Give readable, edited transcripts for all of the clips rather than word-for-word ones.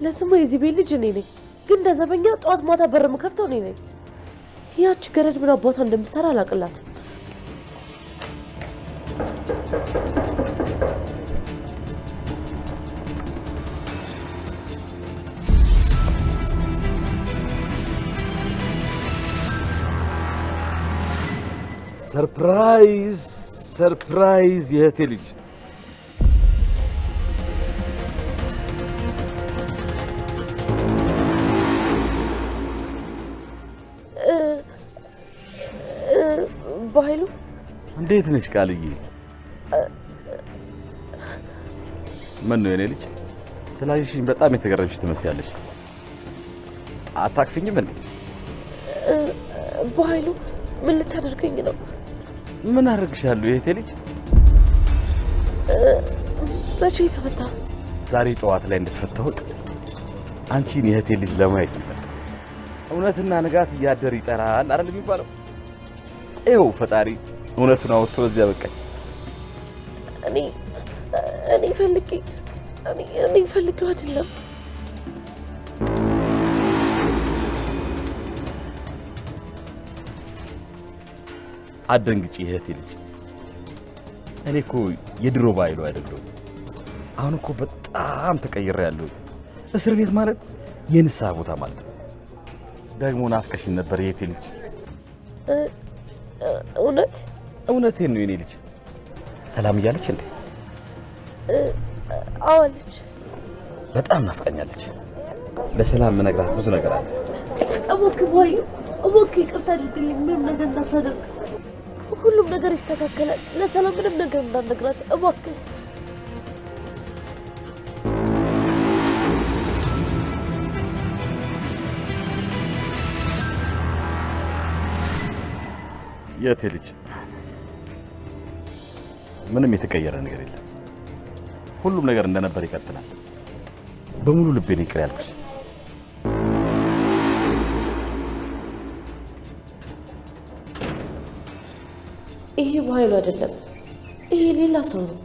ለስሙ የዚህ ቤት ልጅ እኔ ነኝ፣ ግን እንደዘበኛ ጧት ማታ በር የምከፍተው እኔ ነኝ። ያቺ ገረድ ምን አባቷ እንደምትሰራ አላቅላት። ሰርፕራይዝ ሰርፕራይዝ የእህቴ ልጅ በኃይሉ እንዴት ነሽ ቃልዬ? ምን ነው የኔ ልጅ ስላየሽኝ በጣም የተገረምሽ ትመስያለሽ። አታክፍኝም እንዴ? በኃይሉ ምን ልታደርገኝ ነው? ምን አደርግሻለሁ የእህቴ ልጅ? መቼ ተፈታ? ዛሬ ጠዋት ላይ እንደተፈታሁት አንቺን የእህቴ ልጅ ለማየት ነው። እውነትና ንጋት እያደር ይጠራል አይደል የሚባለው? ይኸው ፈጣሪ እውነቱን አውጥቶ በዚያ በቃኝ። እኔ ፈልጌው አይደለም። አትደንግጪ እህቴ ልጅ። እኔ እኮ የድሮ ባይሉ አይደለም። አሁን እኮ በጣም ተቀይሬያለሁ። እስር ቤት ማለት የንስሐ ቦታ ማለት ነው። ደግሞ ናፍቀሽኝ ነበር የእህቴ ልጅ። እውነቴን ነው የኔ ልጅ። ሰላም እያለች እንዴ? አዋለች። በጣም ናፍቀኛለች። ለሰላም መነግራት ብዙ ነገር አለ። እባክህ ይቅርታ አድርግልኝ። ምንም ነገር እንዳታደርግ፣ ሁሉም ነገር ይስተካከላል። ለሰላም ምንም ነገር እንዳትነግራት እባክህ። የእህቴ ልጅ ምንም የተቀየረ ነገር የለም። ሁሉም ነገር እንደነበር ይቀጥላል። በሙሉ ልቤ ነው ይቅር ያልኩሽ። ይሄ በኃይሉ አይደለም፣ ይሄ ሌላ ሰው ነው።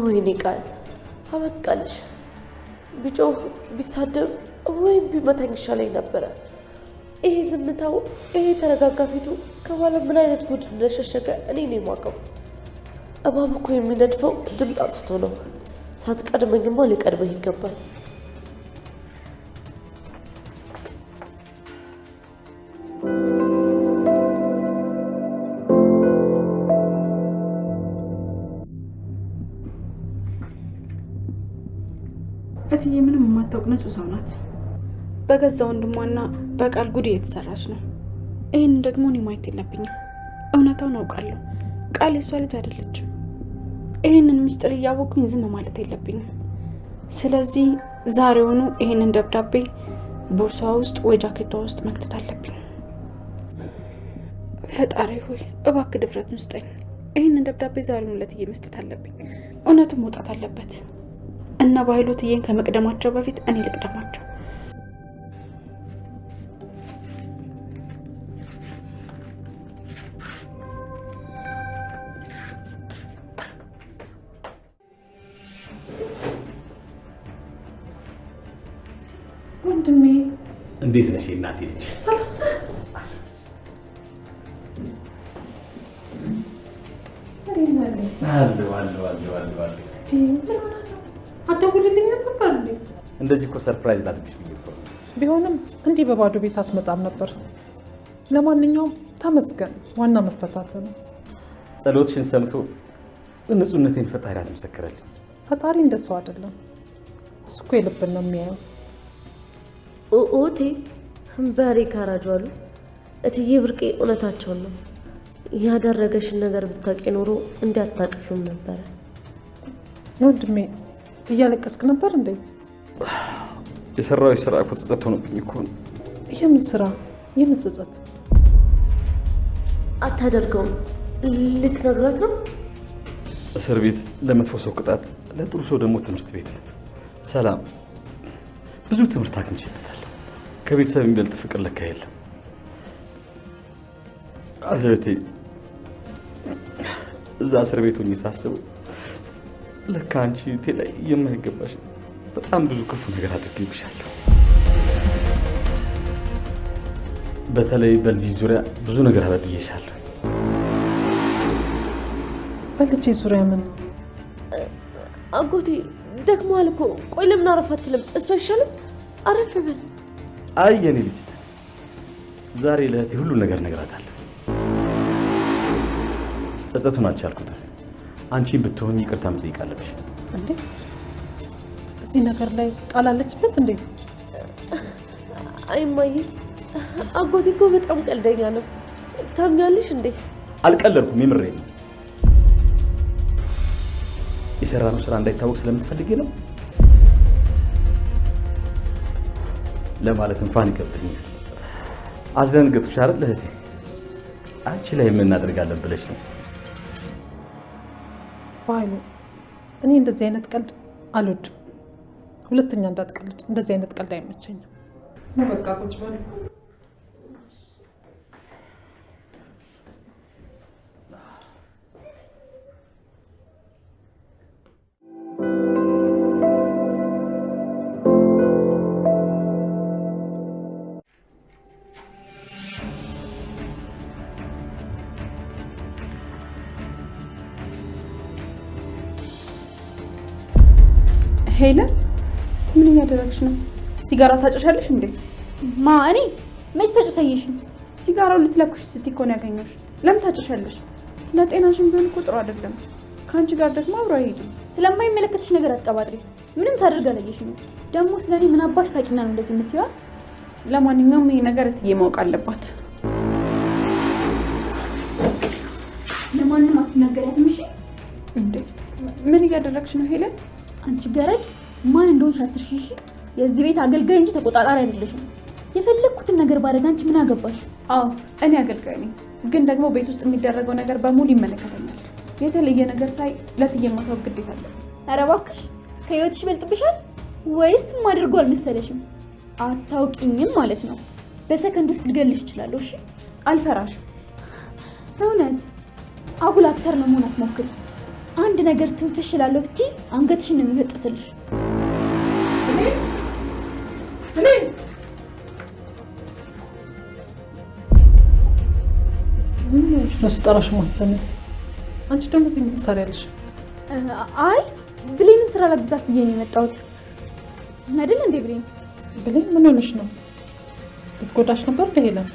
ወይኔ ቃል አበቃልሽ። ቢጮህ ቢሳደብ ወይም ቢመታኝ ይሻለኝ ነበረ። ይሄ ዝምታው፣ ይሄ ተረጋጋ ፊቱ ከኋላ ምን አይነት ጉድ እንደሸሸገ እኔ ነው የማውቀው። እባብ እኮ የሚነድፈው ድምፅ አጥፍቶ ነው። ሳትቀድመኝማ ሊቀድመህ ይገባል። እትዬ ምንም የማታውቅ ንጹህ ሰው ናት። በገዛ ወንድሟና በቃል ጉድ እየተሰራች ነው። ይህን ደግሞ እኔ ማየት የለብኝም። እውነታውን አውቃለሁ። ቃል የሷ ልጅ አይደለችም። ይህንን ምስጢር እያወቅኩኝ ዝም ማለት የለብኝም። ስለዚህ ዛሬውኑ ይህንን ደብዳቤ ቦርሷ ውስጥ ወይ ጃኬቷ ውስጥ መክተት አለብኝ። ፈጣሪ ሆይ እባክህ ድፍረቱን ስጠኝ። ይህንን ደብዳቤ ዛሬውኑ ለእትዬ መስጠት አለብኝ። እውነቱ መውጣት አለበት እና በኃይሉ እትዬን ከመቅደማቸው በፊት እኔ ልቅደማቸው። ወንድሜ እንዴት ነሽ እናቴ ልጅ? ሰላም አለ አደውልልኝ ነበር እንዴ? እንደዚህ እኮ ሰርፕራይዝ ላድርግሽ ብዬ እኮ። ቢሆንም እንዲህ በባዶ ቤት አትመጣም ነበር። ለማንኛውም ተመስገን፣ ዋና መፈታት ነው። ጸሎትሽን ሰምቶ ንጹህነቴን ፈጣሪ አስመሰከረልኝ። ፈጣሪ እንደሰው አይደለም። እሱ እኮ የልብን ነው የሚያየው። ኦቴ በሬ ካራጁ አሉ። እትዬ ብርቄ እውነታቸውን ነው። ያደረገሽን ነገር ብታውቂ ኖሮ እንዲያታቅፊውም ነበረ። ወንድሜ እያለቀስክ ነበር እንዴ? የሰራው ስራ እኮ ጸጸት ሆኖብኝ እኮ። የምን ስራ? የምን ጸጸት? አታደርገውም። ልትነግራት ነው? እስር ቤት ለመጥፎ ሰው ቅጣት፣ ለጥሩ ሰው ደግሞ ትምህርት ቤት ነው። ሰላም ብዙ ትምህርት አግኝቼበታለሁ። ከቤተሰብ የሚበልጥ ፍቅር ለካ የለም። አዘቴ እዛ እስር ቤት ሆኜ ሳስበው ለካ አንቺ እህቴ ላይ የማይገባሽ በጣም ብዙ ክፉ ነገር አድርጌብሻለሁ። በተለይ በልጅ ዙሪያ ብዙ ነገር አበድዬሻለሁ። በልጄ ዙሪያ ምን? አጎቴ ደክሞሃል እኮ። ቆይ ለምን አረፍ አትልም? እሱ አይሻልም? አረፍ በል። አይ የኔ ልጅ ዛሬ ለእህቴ ሁሉ ነገር እነግራታለሁ። ጸጸቱን አልቻልኩትም። አንቺን ብትሆኝ ይቅርታ መጠየቅ አለብሽ። እንዴ እዚህ ነገር ላይ ቃል አለችበት እንዴ? አይ እማዬ፣ አጎቴ እኮ በጣም ቀልደኛ ነው። ታምኛለሽ እንዴ? አልቀለድኩም፣ የምሬን ነው። የሰራነው ስራ እንዳይታወቅ ስለምትፈልጊ ነው ለማለት እንኳን ይከብደኛል። አስደንግጥኩሽ አይደል እህቴ? አንቺ ላይ ምን እናደርጋለን ብለሽ ነው? ባይሉ እኔ እንደዚህ አይነት ቀልድ አልወድም። ሁለተኛ እንዳትቀልድ። እንደዚህ አይነት ቀልድ አይመቸኝም። ነው በቃ ቁጭ በል። ሄለን ምን እያደረግሽ ነው? ሲጋራ ታጨሻለሽ እንዴ? ማ እኔ መች ታጨሳየሽ? ሲጋራው ልትለኩሽ ስትይ እኮ ነው ያገኘሁሽ። ለምን ታጨሻለሽ? ለጤናሽም ቢሆን እኮ ጥሩ አይደለም። ከአንቺ ጋር ደግሞ አብሮ አይሄድም። ስለማይመለከትሽ ነገር አትቀባጥሪ። ምንም ሳደርግ አላየሽም። ደግሞ ስለኔ ምን አባሽ ታውቂና ነው እንደዚህ የምትይዋ? ለማንኛውም ይሄ ነገር እትዬ ማወቅ አለባት። ለማንም አትናገሪያትም እሺ? እንዴ ምን እያደረግሽ ነው ሄለን? አንቺ ገረድ ማን እንደሆንሽ አትርሺ። የዚህ ቤት አገልጋይ እንጂ ተቆጣጣሪ አይደለሽም። የፈለኩትን ነገር ባደርግ አንቺ ምን አገባሽ? አዎ እኔ አገልጋይ ነኝ፣ ግን ደግሞ ቤት ውስጥ የሚደረገው ነገር በሙሉ ይመለከተኛል። የተለየ ነገር ሳይ ለእትዬ ማሳወቅ ግዴታ አለብኝ። ኧረ እባክሽ ከህይወትሽ ይበልጥብሻል ወይስ ማድርጎ አልመሰለሽም? አታውቂኝም ማለት ነው። በሰከንድ ውስጥ ልገልሽ እችላለሁ። እሺ አልፈራሽም። እውነት አጉል አክተር ለመሆን አትሞክሪ። አንድ ነገር ትንፍሽ እላለሁ ብትይ አንገትሽን ነው የሚበጥስልሽ። ምን ሆነሽ ነው ስጠራሽ ማትሰሚ? አንቺ ደግሞ እዚህ ምን ትሰሪያለሽ? አይ ብሌንን ስራ ላግዛት ብዬ ነው የመጣሁት። አይደል እንዴ ብሌን? ብሌን ምን ሆነሽ ነው? ልትጎዳሽ ነበር ለሄለን?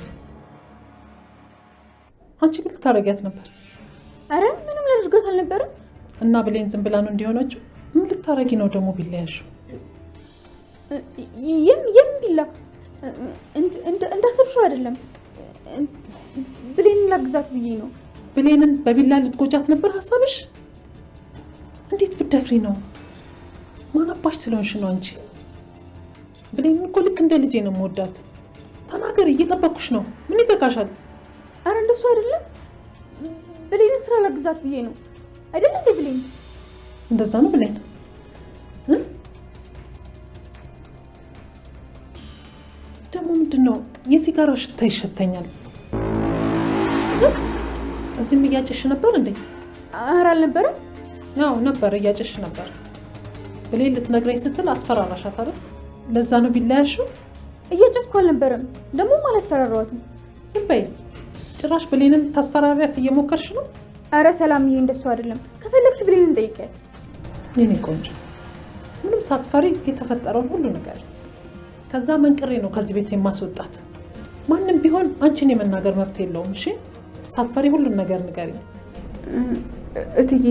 አንቺ ግን ልታረጊያት ነበር። አረ ምንም ላድርጋት አልነበረም። እና ብሌን ዝም ብላ ነው እንዲሆነችው? ምን ልታረጊ ነው ደግሞ ቢላያሽ? የም ቢላ እንዳሰብሽው አይደለም። ብሌንን ላግዛት ብዬ ነው። ብሌንን በቢላ ልትጎጃት ነበር ሀሳብሽ? እንዴት ብትደፍሪ ነው? ማን አባሽ ስለሆንሽ ነው አንቺ? ብሌንን እኮ ልክ እንደ ልጄ ነው የምወዳት። ተናገሪ፣ እየጠበኩሽ ነው። ምን ይዘጋሻል? አረ እንደሱ አይደለም። ብሌንን ስራ ላግዛት ብዬ ነው። አይደል እንዴ ብሌን? እንደዛ ነው ብሌን? ደግሞ ምንድነው? የሲጋራ ሽታ ይሸተኛል። እዚህም እያጨሽ ነበር እንዴ? አረ አልነበረም። ያው ነበር፣ እያጨሽ ነበር። ብሌን ልትነግረኝ ስትል አስፈራራሻት አይደል? ለዛ ነው ቢላያሽው? እያጨስኩ አልነበረም። ደግሞ አላስፈራራኋትም። ዝም በይ። ጭራሽ ብሌንን ልታስፈራሪያት እየሞከርሽ ነው? አረ ሰላምዬ እንደሱ አይደለም። ከፈለግሽ ብሌንን ጠይቂያት። የኔ ቆንጆ ምንም ሳትፈሪ የተፈጠረውን ሁሉ ነገር ከዛ መንቅሬ ነው ከዚህ ቤት የማስወጣት። ማንም ቢሆን አንቺን የመናገር መብት የለውም። እሺ ሳትፈሪ ሁሉን ነገር ንገሪኝ እትዬ።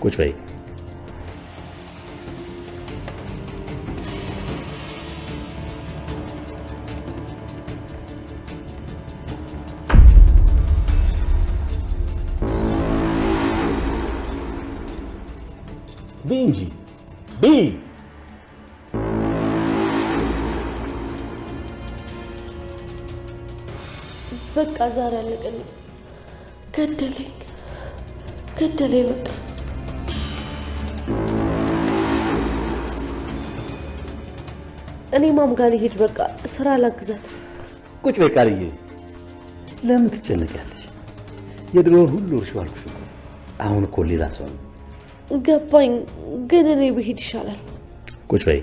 ቁጭ በይ። በይ እንጂ በይ። በቃ ዛሬ አለቀልኝ። ገደለኝ በቃ። እኔ ማም ጋር ልሄድ በቃ ስራ ላግዛት። ቁጭ በይ ቃልዬ፣ ለምን ትጨነቂያለሽ? የድሮውን ሁሉ እርሾ አልኩሽ እኮ። አሁን እኮ ሌላ ሰው ነው። ገባኝ፣ ግን እኔ ብሄድ ይሻላል። ቁጭ በይ።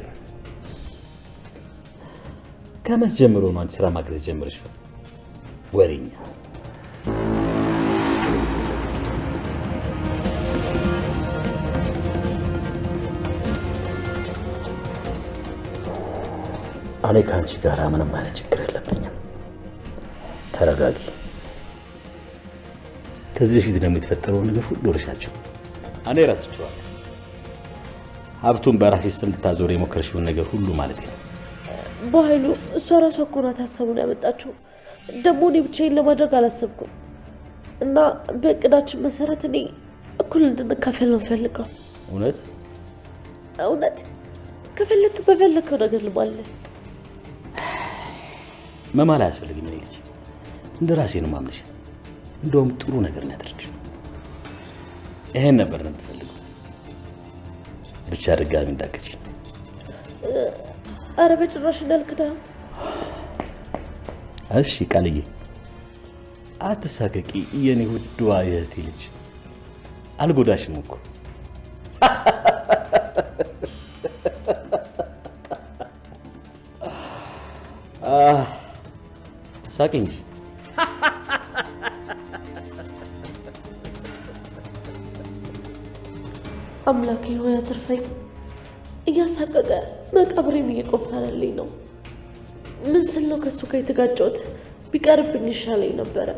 ከመቼ ጀምሮ ነው አንቺ ስራ ማገዝ ጀምረሽ? ወሬኛ። እኔ ከአንቺ ጋር ምንም አይነት ችግር የለብኝም። ተረጋጊ። ከዚህ በፊት ደግሞ የተፈጠረውን ነገር ሁሉ እርሻቸው። እኔ እረስቸዋለሁ። ሀብቱን በራሴ ስም ልታዞር የሞከርሽውን ነገር ሁሉ ማለት ነው። በኃይሉ እሷ ራሷ እኮ ናት ሀሳቡን ያመጣችው። ደግሞ እኔ ብቻዬን ለማድረግ አላሰብኩም እና በእቅዳችን መሰረት እኔ እኩል እንድንካፈል ነው ፈልገው። እውነት ከፈለክ በፈለከው ነገር ልማልህ። መማል አያስፈልግም። እኔ ልጅ እንደ ራሴ ነው ማምነሽ። እንደውም ጥሩ ነገር ነው ያደረግሽው። ይሄን ነበር ነው የምፈልገው። ብቻ ድጋሚ እንዳትከጂ። ኧረ በጭራሽ እንዳልክዳ። እሺ ቃልዬ፣ አትሳቀቂ የኔ ውድዋ የእህቴ ልጅ። አልጎዳሽም እኮ። ሳቂ እንጂ። አምላኬ ሆይ አትርፈኝ። እያሳቀቀ መቃብሬን እየቆፈረልኝ ነው። ምን ስል ነው ከሱ ጋር የተጋጨሁት? ቢቀርብኝ ይሻለኝ ነበረ።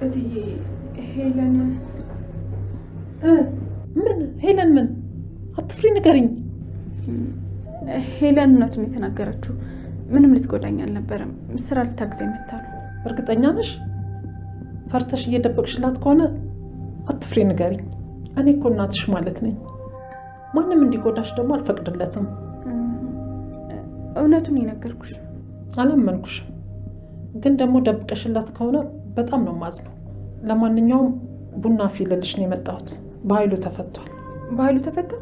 እትዬ ሄለን ምን አትፍሪ፣ ንገሪኝ። ሄለን እውነቱን የተናገረችው ምንም ልትጎዳኝ አልነበረም። ስራ ልታግዘኝ መታ ነው። እርግጠኛ ነሽ? ፈርተሽ እየደበቅሽላት ከሆነ አትፍሪ፣ ንገሪኝ። እኔ እኮ እናትሽ ማለት ነኝ። ማንም እንዲጎዳሽ ደግሞ አልፈቅድለትም። እውነቱን የነገርኩሽ። አላመንኩሽ። ግን ደግሞ ደብቀሽላት ከሆነ በጣም ነው ማዝነው። ለማንኛውም ቡና ፊልልሽ ነው የመጣሁት። በኃይሉ ተፈቷል። በኃይሉ ተፈታ?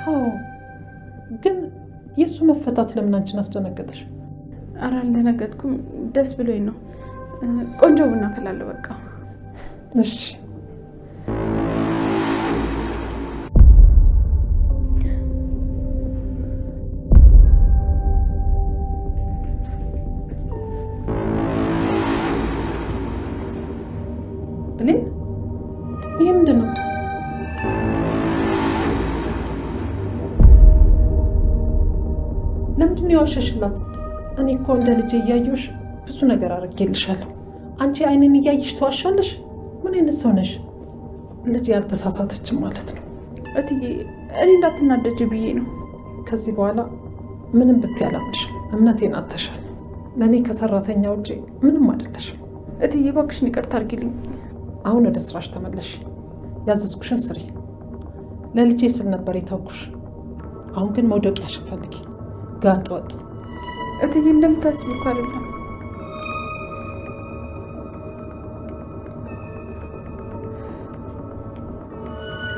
አዎ። ግን የእሱ መፈታት ለምን አንቺን አስደነገጠሽ? ኧረ አልደነገጥኩም፣ ደስ ብሎኝ ነው። ቆንጆ ቡና ፈላለሁ። በቃ እሺ። ብሌን፣ ይሄ ምንድን ነው? ለምንድን ነው የዋሸሽላት? እኔ እኮ እንደ ልጅ እያየሁሽ ብዙ ነገር አድርጌልሻለሁ። አንቺ አይንን እያየሽ ትዋሻለሽ? ምን አይነት ሰው ነሽ? ልጅ ያልተሳሳተችም ማለት ነው። እትዬ እኔ እንዳትናደጅ ብዬ ነው። ከዚህ በኋላ ምንም ብትይ አላምንሽም። እምነቴን አጥተሻል። ለእኔ ከሰራተኛ ውጭ ምንም አይደለሽም። እትዬ እባክሽን ይቅርታ አድርጊልኝ። አሁን ወደ ስራሽ ተመለሽ። ያዘዝኩሽን ስሪ። ለልጄ ስል ነበር የተውኩሽ። አሁን ግን መውደቂያሽን ፈልጊ። ጋጥ ወጥ። እትዬ እንደምታስብ እኮ አይደለም።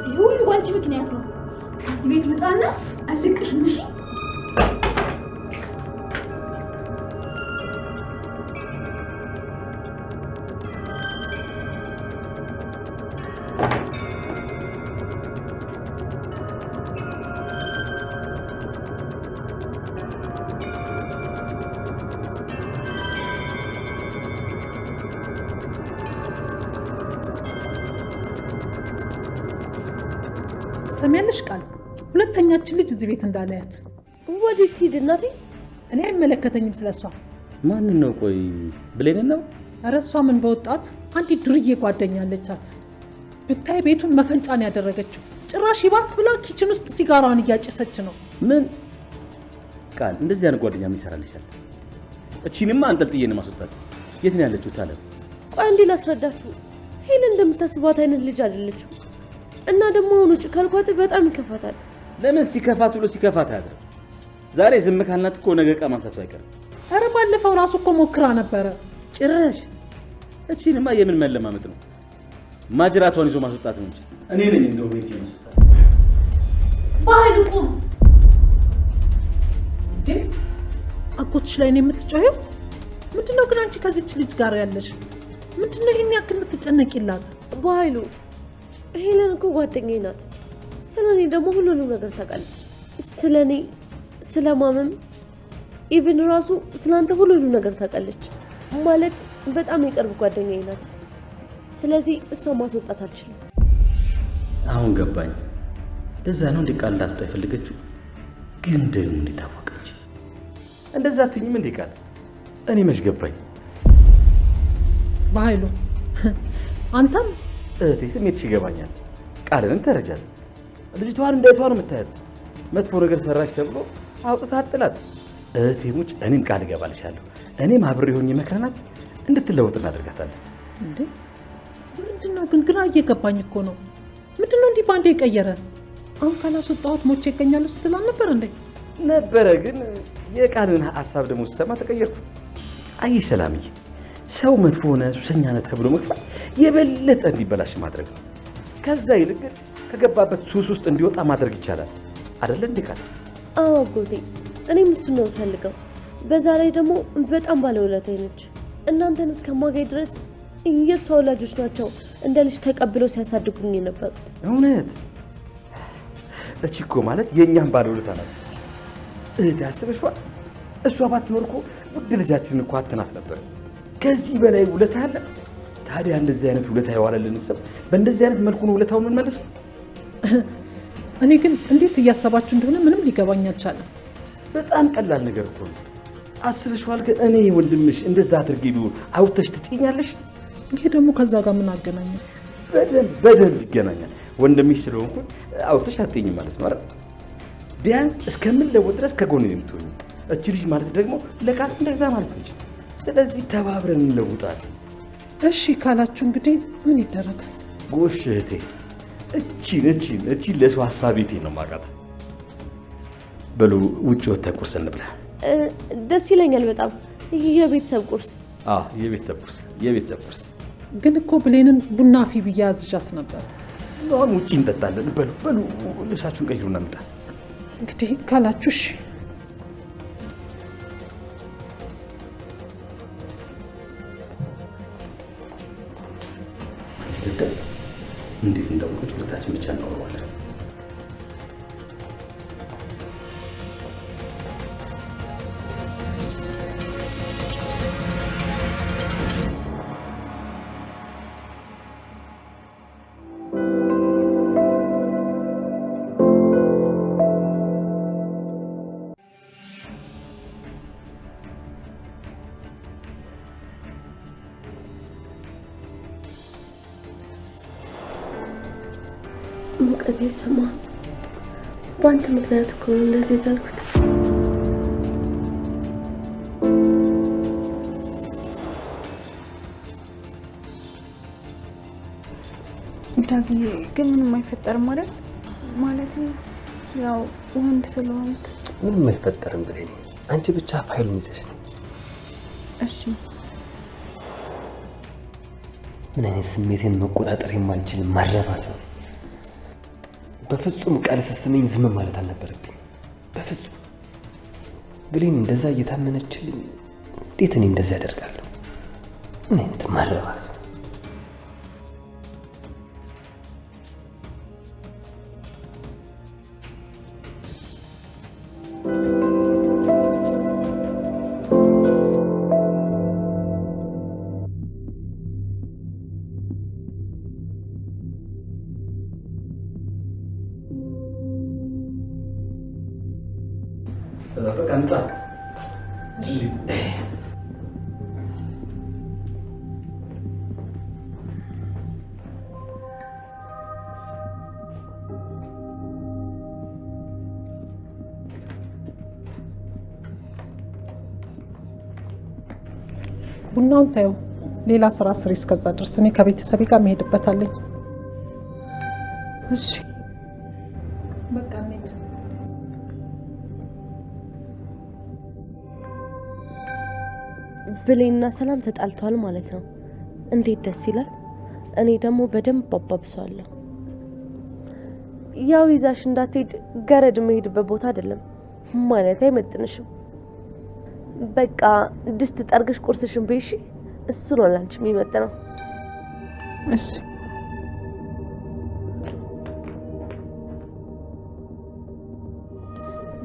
ይህ ሁሉ ባንቺ ምክንያት ነው። ከዚህ ቤት ልውጣና አልቅሽም። እሺ? ሰሚያለሽ ቃል፣ ሁለተኛችን ልጅ እዚህ ቤት እንዳላያት። ወዴት ሂድ እናቴ? እኔ አይመለከተኝም ስለሷ። ማንን ነው? ቆይ ብሌንን ነው? ኧረ እሷ ምን በወጣት። አንዲት ዱርዬ ጓደኛ አለቻት። ብታይ ቤቱን መፈንጫን ያደረገችው። ጭራሽ ይባስ ብላ ኪችን ውስጥ ሲጋራዋን እያጨሰች ነው። ምን ቃል፣ እንደዚህ አይነት ጓደኛ ምን ይሰራልሻል? እቺንማ አንጠልጥዬ ነው ማስወጣት። የት ነው ያለችው? ታለም ቆይ አንዴ ላስረዳችሁ። ሄለን እንደምታስባት አይነት ልጅ አይደለችም። እና ደግሞ አሁን ውጭ ካልኳት በጣም ይከፋታል። ለምን ሲከፋት ብሎ ሲከፋት ያድር? ዛሬ ዝም ካልናት እኮ ነገ ዕቃ ማንሳቱ አይቀርም። ኧረ ባለፈው ራሱ እኮ ሞክራ ነበረ። ጭራሽ እቺንማ የምን መለማመጥ ነው? ማጅራቷን ይዞ ማስወጣት ነው እንጂ እኔ ነኝ እንደው ሄጄ ማስወጣት። ባህል ቁም አጎትሽ ላይ ነው የምትጮኸው? ምንድነው ግን አንቺ ከዚች ልጅ ጋር ያለሽ? ምንድነው ይሄን ያክል የምትጨነቂላት? በኃይሉ ሄለን እኮ ጓደኛዬ ናት። ስለኔ ደግሞ ሁሉንም ነገር ታውቃለች። ስለኔ ስለማመም ኢቭን ራሱ ስላንተ ሁሉንም ነገር ታውቃለች። ማለት በጣም የቅርብ ጓደኛዬ ናት። ስለዚህ እሷ ማስወጣት አልችልም። አሁን ገባኝ። ለዛ ነው እንደ ቃል እንዳትወጣ የፈለገችው። ግን ደግሞ እንዴት አወቀች? እንደዛ አትይኝም እንደ ቃል? እኔ መች ገባኝ። በኃይሉ አንተም እህቴ ስሜትሽ ይገባኛል። ቃልንም ተረጃት። ልጅቷን እንደ እህቷ ነው የምታያት። መጥፎ ነገር ሰራች ተብሎ አውጥታ አጥላት። እህቴ ሙች እኔም ቃል እገባልሻለሁ። እኔም አብሬ ሆኜ መክረናት እንድትለወጥ እናደርጋታለን። እንዴ ምንድነው ግን ግራ እየገባኝ እኮ ነው። ምንድነው እንዲህ ባንዴ የቀየረ? አሁን ካላስወጣሁት ሞቼ ይገኛሉ ስትል አልነበር እንዴ? ነበረ። ግን የቃልን ሀሳብ ደግሞ ስሰማ ተቀየርኩ። አይ ሰላምዬ፣ ሰው መጥፎ ሆነ ሱሰኛ ነህ ተብሎ መግፋት የበለጠ እንዲበላሽ ማድረግ ነው። ከዛ ይልቅ ግን ከገባበት ሱስ ውስጥ እንዲወጣ ማድረግ ይቻላል አይደለ እንዴ ቃል? አዎ አጎቴ፣ እኔም እሱን ነው የምፈልገው። በዛ ላይ ደግሞ በጣም ባለውለታዬ ነች። እናንተን እስከማገኝ ድረስ የእሷ ወላጆች ናቸው እንደ ልጅ ተቀብለው ሲያሳድጉኝ የነበሩት። እውነት? እቺ እኮ ማለት የእኛም ባለውለታ ናት። እህት ያስበሽዋል። እሷ ባትኖር እኮ ውድ ልጃችንን እኮ አትናት ነበር። ከዚህ በላይ ውለታ አለ? ታዲያ እንደዚህ አይነት ውለታ የዋለልን ሰው በእንደዚህ አይነት መልኩ ነው ውለታውን የምንመልሰው? እኔ ግን እንዴት እያሰባችሁ እንደሆነ ምንም ሊገባኝ አልቻለም። በጣም ቀላል ነገር እኮ ነው። አስበሽዋል? ግን እኔ ወንድምሽ እንደዛ አድርጌ ቢሆን አውጥተሽ ትጥኛለሽ? ይሄ ደግሞ ከዛ ጋር ምን አገናኘው? በደንብ ይገናኛል። ወንድምሽ ስለሆንኩ አውጥተሽ አትጥኝም ማለት ነው አይደል? ቢያንስ እስከምንለወጥ ድረስ ከጎን የምትሆኝ እቺ ልጅ ማለት ደግሞ ለቃል እንደዛ ማለት ነች። ስለዚህ ተባብረን እንለውጣለን። እሺ ካላችሁ እንግዲህ ምን ይደረጋል? ጎሽ እህቴ፣ እቺን ለሰው ሀሳቤቴ ነው ማቃት። በሉ ውጭ ወጥተን ቁርስ እንብላ። ደስ ይለኛል በጣም። የቤተሰብ ቁርስ? አዎ የቤተሰብ ቁርስ። ግን እኮ ብሌንን ቡና አፊ ብዬ አዝዣት ነበር። አሁን ውጭ እንጠጣለን። በሉ ልብሳችሁን ቀይሩና እንምጣ። እንግዲህ ካላችሁ እሺ። እንዴት እንደሆነች ሁለታችን ብቻ እናወራዋለን። ሙቀቴ ይሰማ። በአንተ ምክንያት እኮ ነው እንደዚህ ያልኩት። ዳግዬ ግን ምንም አይፈጠርም አይደል? ማለት ያው ወንድ ስለሆንክ ምንም አይፈጠርም ብለኝ። አንቺ ብቻ ፋይሉን ይዘሽ ነው። እሺ ምን አይነት ስሜቴን መቆጣጠር የማልችል ማረባ ሰው። በፍጹም ቃል ስትሰማኝ ዝም ማለት አልነበረብኝ። በፍጹም ብሌን እንደዛ እየታመነችልኝ እንዴት እኔ እንደዛ ያደርጋለሁ? ምን አይነት ማረባ ሰው። በቃ እንጣ ቡናውን ታዩ ሌላ ስራ ስሪ እስከዛ ድረስ እኔ ከቤተሰቤ ጋር መሄድበታለኝ። እሺ በቃ እንሂድ። ብሌንና ሰላም ተጣልተዋል ማለት ነው። እንዴት ደስ ይላል። እኔ ደግሞ በደንብ አባብሰዋለሁ። ያው ይዛሽ እንዳትሄድ ገረድ መሄድበት ቦታ አይደለም ማለት አይመጥንሽም። በቃ ድስት ጠርገሽ ቁርስሽን በይሽ። እሱ ነው ላንቺ የሚመጥነው። እሺ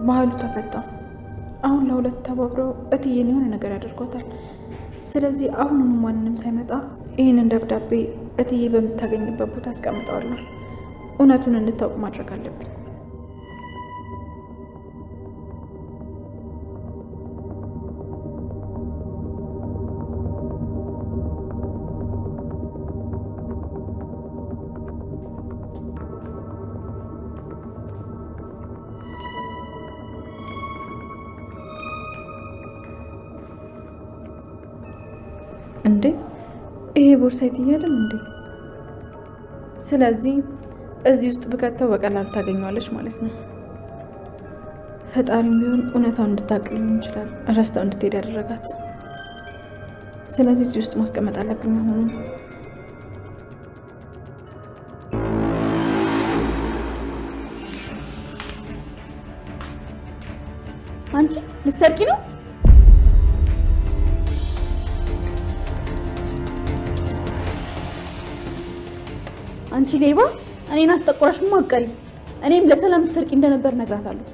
ባህሉ ተፈታ። አሁን ለሁለት ተባብረው እትዬን የሆነ ነገር ያደርጓታል። ስለዚህ አሁኑኑ ማንንም ሳይመጣ ይህንን ደብዳቤ እትዬ በምታገኝበት ቦታ አስቀምጠዋለሁ። እውነቱን እንድታውቅ ማድረግ አለብን። እንዴ ይሄ ቦርሳ ይትያለም እንዴ? ስለዚህ እዚህ ውስጥ ብከተው በቀላሉ ታገኘዋለች ማለት ነው። ፈጣሪም ቢሆን እውነታውን እንድታውቅ ሊሆን ይችላል ረስተው እንድትሄድ ያደረጋት። ስለዚህ እዚህ ውስጥ ማስቀመጥ አለብኝ አሁን። አንቺ ልትሰርቂ ነው? አንቺ ሌባ! እኔን አስጠቆረሽ ማቀል። እኔም ለሰላም ሰርቂ እንደነበር ነግራታለሁ።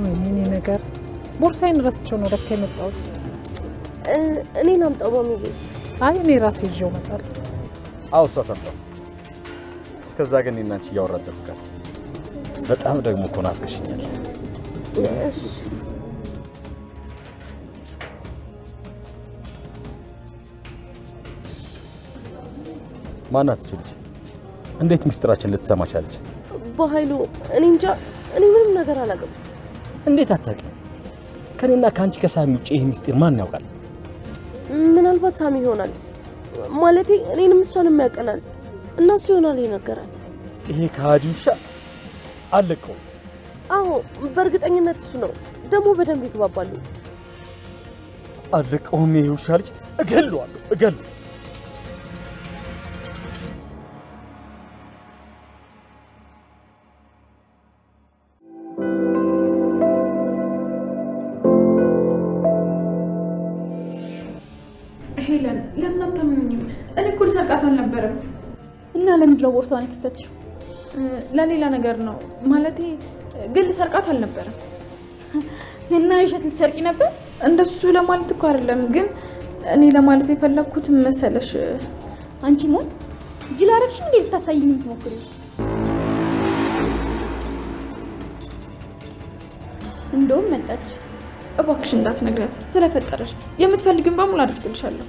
ወይኔ ነገር ቦርሳዬን ረስቼው ነው ለካ የመጣሁት። እኔን አምጣው ማሚዬ። አይ እኔ ራሴ ይዤው እመጣለሁ። አዎ እሷ ታምጣው። እስከዛ ግን እኔና አንቺ እያወራን ጠብቃት። በጣም ደግሞ እኮ ናፍቀሽኛል። እሺ ማናት እቺ ልጅ? እንዴት ሚስጥራችን ልትሰማ ቻለች? በኃይሉ እኔ እንጃ። እኔ ምንም ነገር አላውቅም። እንዴት አታውቂም? ከኔና ከአንቺ ከሳሚ ውጪ ይሄ ሚስጥር ማን ያውቃል? ምናልባት ሳሚ ይሆናል። ማለቴ እኔንም እሷንም ያውቀናል። እነሱ ይሆናል የነገራት። ይሄ ከሃዲ ውሻ አለቀው። አዎ በእርግጠኝነት እሱ ነው። ደግሞ በደንብ ይግባባሉ። አለቀውም። ይሄ ውሻ ልጅ እገለዋለሁ። ሄለን ለምን አታምኚኝም? እኔ እኮ ልሰርቃት አልነበረም። እና ለምንድን ነው ቦርሳዋን የከፈትሽው? ለሌላ ነገር ነው ማለቴ፣ ግን ልሰርቃት አልነበረም። እና የውሸት ልትሰርቂ ነበር? እንደሱ ለማለት እኮ አይደለም፣ ግን እኔ ለማለት የፈለኩት መሰለሽ፣ አንቺ ሞት ጅል አደረግሽ እንዴ? ልታሳይኝ የምትሞክሪው? እንደውም መጣች። እባክሽ እንዳትነግሪያት ስለፈጠረሽ። የምትፈልግን በሙሉ አድርግልሻለሁ።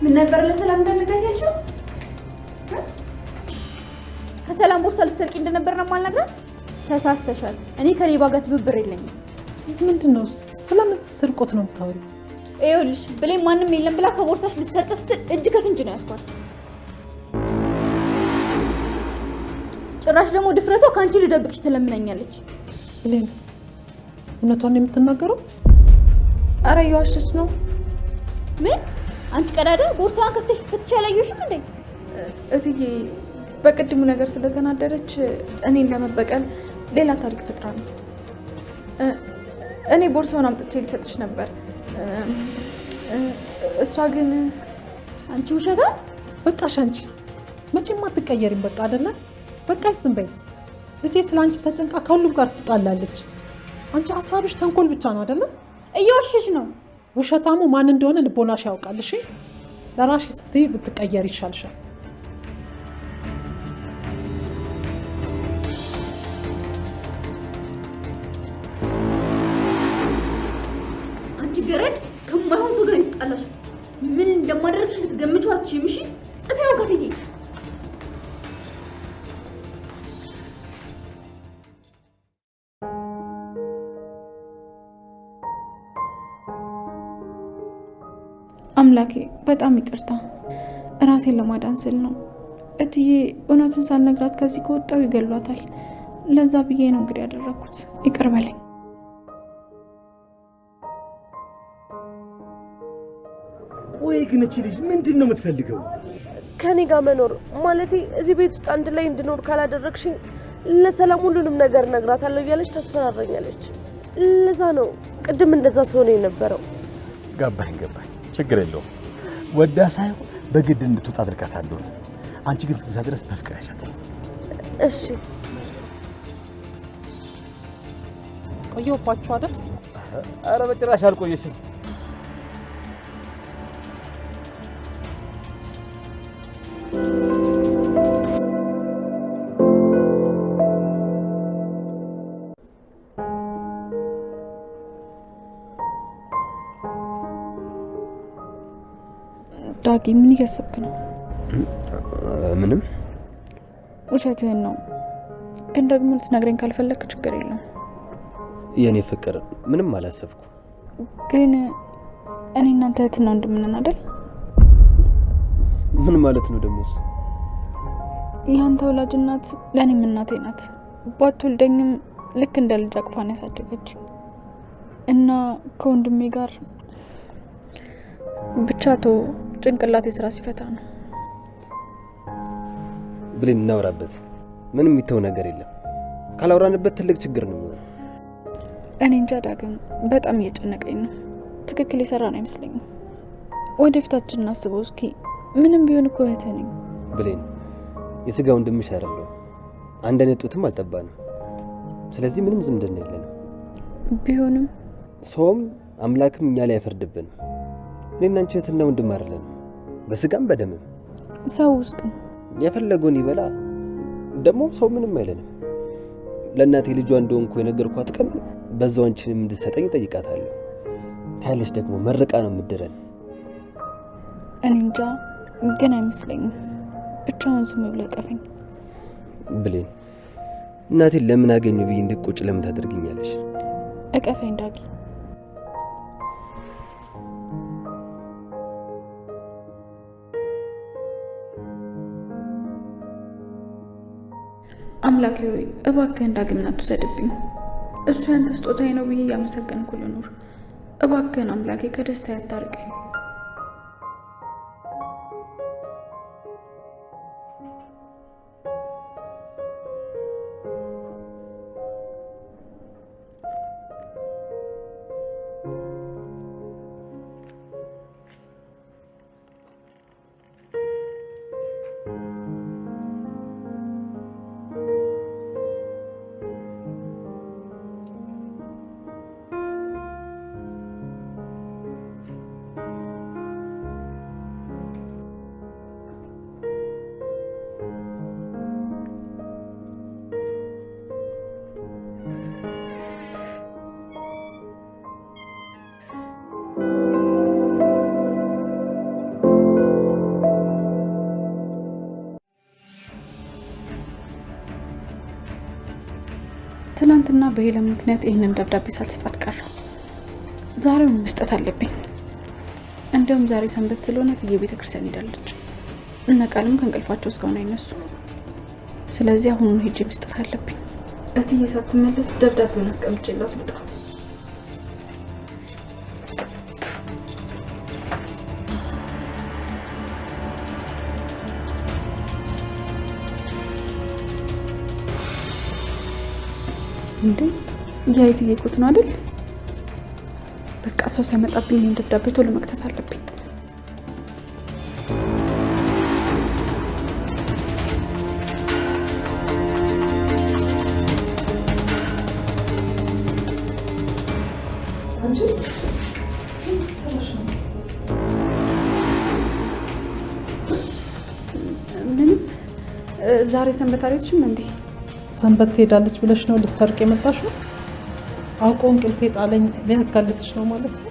ምን ነበር ለሰላም እንደነገር ያልሽው? ከሰላም ቦርሳ ልትሰርቂ እንደነበር ነው የማልነግራት? ተሳስተሻል። እኔ ከሌባ ጋር ትብብር የለኝም። ምንድነው? ስለምን ስርቆት ነው የምታወሪው? ይኸውልሽ ብሌን ማንም የለም ብላ ከቦርሳሽ ልትሰርቅ ስትል እጅ ከፍንጅ ነው ያስኳት። ጭራሽ ደግሞ ድፍረቷ ከአንቺ ልደብቅሽ ትለምነኛለች። ብሌን እውነቷን የምትናገረው? አረ እየዋሸች ነው። ምን? አንቺ ቀዳዳ ቦርሳዋን ከፍተሽ ስትፈትሽ አላየሽም እንዴ? እትዬ በቅድሙ ነገር ስለተናደረች እኔን ለመበቀል ሌላ ታሪክ ፈጥራ ነው። እኔ ቦርሳውን አምጥቼ ልሰጥሽ ነበር። እሷ ግን አንቺ ውሸታ! በቃሽ አንቺ መቼም አትቀየሪም። በቃ አይደለ? በቃሽ ዝም በይ። ልጄ ስለ አንቺ ተጨንቃ ከሁሉም ጋር ትጣላለች። አንቺ ሀሳብሽ ተንኮል ብቻ ነው አይደለ? እየዋሸሽ ነው። ውሸታሙ ማን እንደሆነ ልቦናሽ ያውቃል። እሺ ለራስሽ ስትይ ብትቀየር ይሻልሻል። አትችይም። እሺ ጥፊያውን ከፊቴ። አምላኬ በጣም ይቅርታ፣ ራሴን ለማዳን ስል ነው። እትዬ እውነቱን ሳልነግራት ከዚህ ከወጣው ይገሏታል። ለዛ ብዬ ነው እንግዲህ ያደረኩት። ይቅር በለኝ። ቆይ ግን እቺ ልጅ ምንድን ነው የምትፈልገው? ከኔ ጋር መኖር ማለቴ እዚህ ቤት ውስጥ አንድ ላይ እንድኖር ካላደረግሽኝ ለሰላም ሁሉንም ነገር እነግራታለሁ እያለች ታስፈራረኛለች። ለዛ ነው ቅድም እንደዛ ሲሆን የነበረው። ገባኝ። ችግር የለውም። ወዳ ሳይሆን በግድ እንድትወጣ አድርጋታለሁ። አንቺ ግን እስከዛ ድረስ በፍቅር ያሻት። እሺ። ቆየሁባችሁ አይደል? ኧረ በጭራሽ አልቆየሽም። ዳጊ ምን እያሰብክ ነው? ምንም። ውሸትህን ነው፣ ግን ደግሞ ልትነግረኝ ካልፈለክ ችግር የለም። የኔ ፍቅር ምንም አላሰብኩ። ግን እኔ እናንተ እህትና ወንድም ነን አይደል? ምን ማለት ነው ደግሞ? ያንተ ወላጅ እናት ለእኔም እናቴ ናት። ባትወልደኝም ልክ እንደ ልጅ አቅፋን ያሳደገችኝ እና ከወንድሜ ጋር ብቻ ጭንቅላት የስራ ሲፈታ ነው። ብሌን እናወራበት። ምንም የሚተው ነገር የለም። ካላወራንበት ትልቅ ችግር ነው የሚሆነው። እኔ እንጃ ዳግም፣ በጣም እየጨነቀኝ ነው። ትክክል የሰራን አይመስለኝም። ወደፊታችን እናስበው እስኪ። ምንም ቢሆን እኮ እህትህ ነኝ። ብሌን የስጋ ወንድምሽ አይደለም። አንድ አይነት ጡትም አልጠባንም። ስለዚህ ምንም ዝምድና የለንም። ቢሆንም ሰውም አምላክም እኛ ላይ አይፈርድብንም። እኔና አንቺ እህትና ወንድም አይደለም፣ በስጋም በደምም። ሰው ውስጥ ግን የፈለገውን ይበላ። ደግሞ ሰው ምንም አይለንም። ለእናቴ ልጇ እንደሆንኩ የነገርኳት ቀን በዛው አንቺንም እንድትሰጠኝ ጠይቃታለሁ። ታያለሽ ደግሞ መርቃ ነው የምትድረን። እኔ እንጃ ግን አይመስለኝም። ብቻውን ዝም ብሎ ቀፈኝ። ብሌን እናቴን ለምን አገኘ ብዬ እንድትቆጭ ለምን ታደርግኛለሽ? እቀፈኝ ዳጊ። አምላኬ ሆይ እባክህን ዳግም አትውሰድብኝ። እሱ ያንተ ስጦታዬ ነው ብዬ እያመሰገንኩ ልኑር። እባክህን አምላኬ ከደስታ ያታርቀኝ። ትናንትና በሄለን ምክንያት ይህንን ደብዳቤ ሳልሰጣት ቀረሁ። ዛሬውን መስጠት አለብኝ። እንደውም ዛሬ ሰንበት ስለሆነ እትዬ ቤተ ክርስቲያን ሄዳለች እና ቃልም ከእንቅልፋቸው እስካሁን አይነሱ። ስለዚህ አሁኑን ሄጄ መስጠት አለብኝ። እትዬ ሳትመለስ ደብዳቤውን አስቀምጬላት ልውጣ። እንዴ ያ የትዬ ቁት ነው አይደል? በቃ ሰው ሳይመጣብኝ ይሄን ደብዳቤ ቶሎ መክተት አለብኝ። ምንም ዛሬ ሰንበት አልሄድሽም እንዴ? ሰንበት ትሄዳለች ብለሽ ነው ልትሰርቅ የመጣሽው? አውቆ እንቅልፌ ጣለኝ ሊያጋልጥሽ ነው ማለት ነው?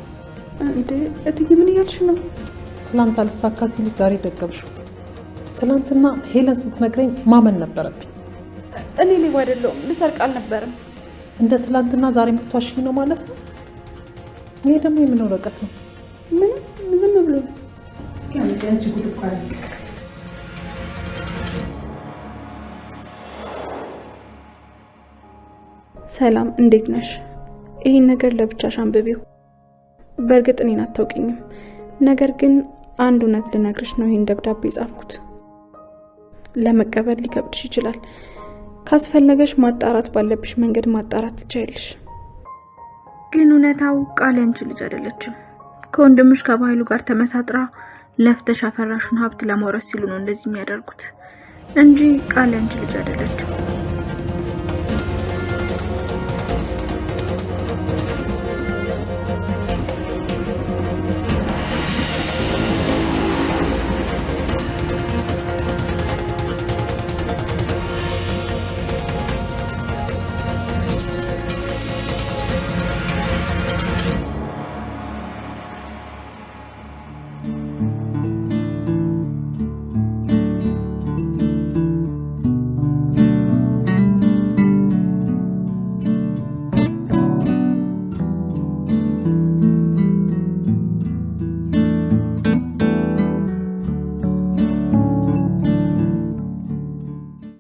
እንዴ እትዬ ምን እያልሽ ነው? ትላንት አልሳካ ሲልሽ ዛሬ ደገምሽው። ትላንትና ሄለን ስትነግረኝ ማመን ነበረብኝ። እኔ ሌባ አይደለሁም፣ ልሰርቅ አልነበረም። እንደ ትላንትና ዛሬ ምትዋሽኝ ነው ማለት ነው? ይሄ ደግሞ የምን ወረቀት ነው? ምንም ዝም ብሎ ነው። እስኪ አንቺ ጉድ እኮ አለ። ሰላም፣ እንዴት ነሽ? ይህን ነገር ለብቻሽ አንብቢው። በእርግጥ እኔን አታውቂኝም፣ ነገር ግን አንድ እውነት ልነግርሽ ነው ይህን ደብዳቤ የጻፍኩት። ለመቀበል ሊከብድሽ ይችላል። ካስፈለገሽ ማጣራት ባለብሽ መንገድ ማጣራት ትችያለሽ። ግን እውነታው ቃል ያንቺ ልጅ አይደለችም። ከወንድምሽ ከባይሉ ጋር ተመሳጥራ ለፍተሽ አፈራሹን ሀብት ለማውረስ ሲሉ ነው እንደዚህ የሚያደርጉት እንጂ ቃል ያንቺ ልጅ አይደለችም።